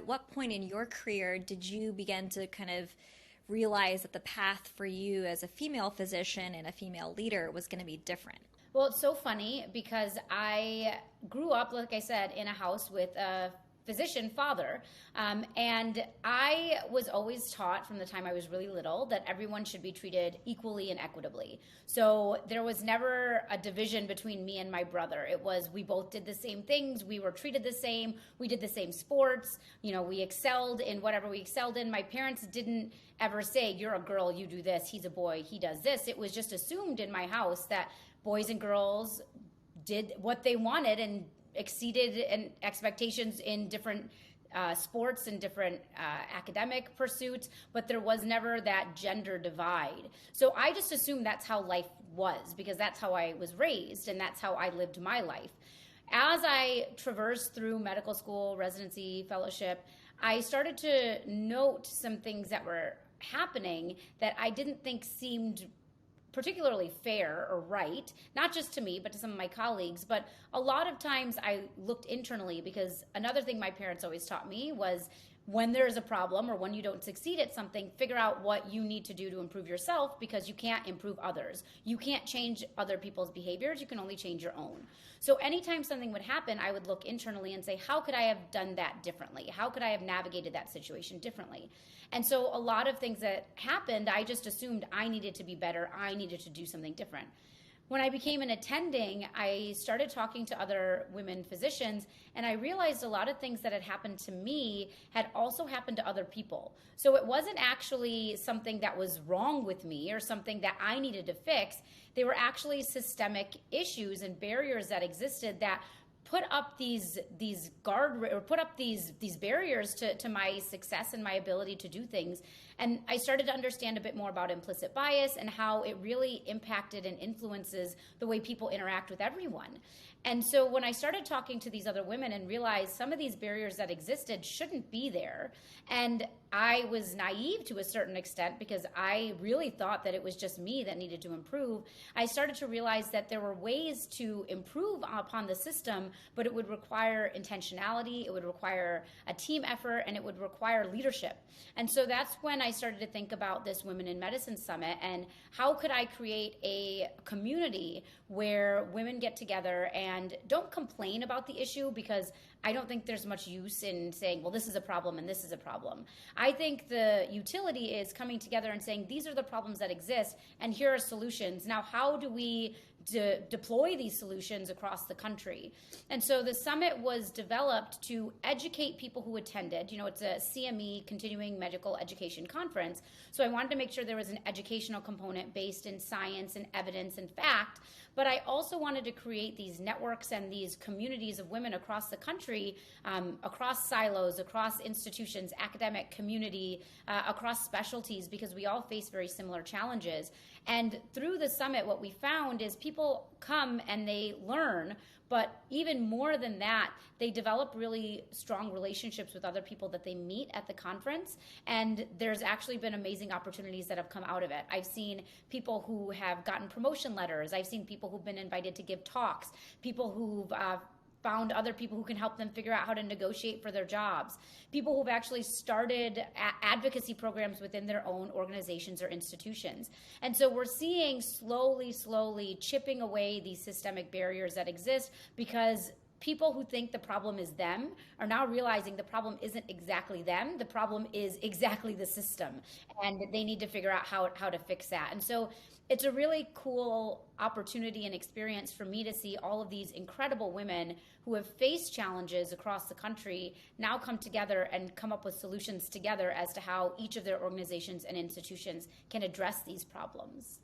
at what point in your career did you begin to kind of realize that the path for you as a female physician and a female leader was going to be different? Well, it's so funny because I grew up, like I said, in a house with a physician father. And I was always taught from the time I was really little that everyone should be treated equally and equitably. So there was never a division between me and my brother. It was we both did the same things. We were treated the same. We did the same sports. We excelled in whatever we excelled in. My parents didn't ever say, you're a girl, you do this. He's a boy, he does this. It was just assumed in my house that boys and girls did what they wanted and exceeded expectations in different sports and different academic pursuits, but there was never that gender divide. So I just assumed that's how life was because that's how I was raised and that's how I lived my life. As I traversed through medical school, residency, fellowship, I started to note some things that were happening that I didn't think seemed particularly fair or right, not just to me, but to some of my colleagues. But a lot of times I looked internally because another thing my parents always taught me was when there's a problem or when you don't succeed at something, figure out what you need to do to improve yourself because you can't improve others. You can't change other people's behaviors. You can only change your own. So anytime something would happen, I would look internally and say, how could I have done that differently? How could I have navigated that situation differently? And so a lot of things that happened, I just assumed I needed to be better. I needed to do something different. When I became an attending, I started talking to other women physicians, and I realized a lot of things that had happened to me had also happened to other people. So it wasn't actually something that was wrong with me or something that I needed to fix. They were actually systemic issues and barriers that existed that put up these barriers to my success and my ability to do things. And I started to understand a bit more about implicit bias and how it really impacted and influences the way people interact with everyone. And so when I started talking to these other women and realized some of these barriers that existed shouldn't be there, and I was naive to a certain extent because I really thought that it was just me that needed to improve, I started to realize that there were ways to improve upon the system, but it would require intentionality, it would require a team effort, and it would require leadership. And so that's when I started to think about this Women in Medicine Summit and how could I create a community where women get together and don't complain about the issue, because I don't think there's much use in saying, well, this is a problem and this is a problem. I think the utility is coming together and saying, these are the problems that exist and here are solutions. Now, how do we deploy these solutions across the country? And so the summit was developed to educate people who attended. It's a CME, Continuing Medical Education Conference. So I wanted to make sure there was an educational component based in science and evidence and fact. But I also wanted to create these networks and these communities of women across the country, across silos, across institutions, academic community, across specialties, because we all face very similar challenges. And through the summit, what we found is people come and they learn, but even more than that, they develop really strong relationships with other people that they meet at the conference. And there's actually been amazing opportunities that have come out of it. I've seen people who have gotten promotion letters. I've seen people who've been invited to give talks, people who've found other people who can help them figure out how to negotiate for their jobs, people who've actually started advocacy programs within their own organizations or institutions. And so we're seeing slowly chipping away these systemic barriers that exist, because people who think the problem is them are now realizing the problem isn't exactly them. The problem is exactly the system, and they need to figure out how to fix that. And so it's a really cool opportunity and experience for me to see all of these incredible women who have faced challenges across the country now come together and come up with solutions together as to how each of their organizations and institutions can address these problems.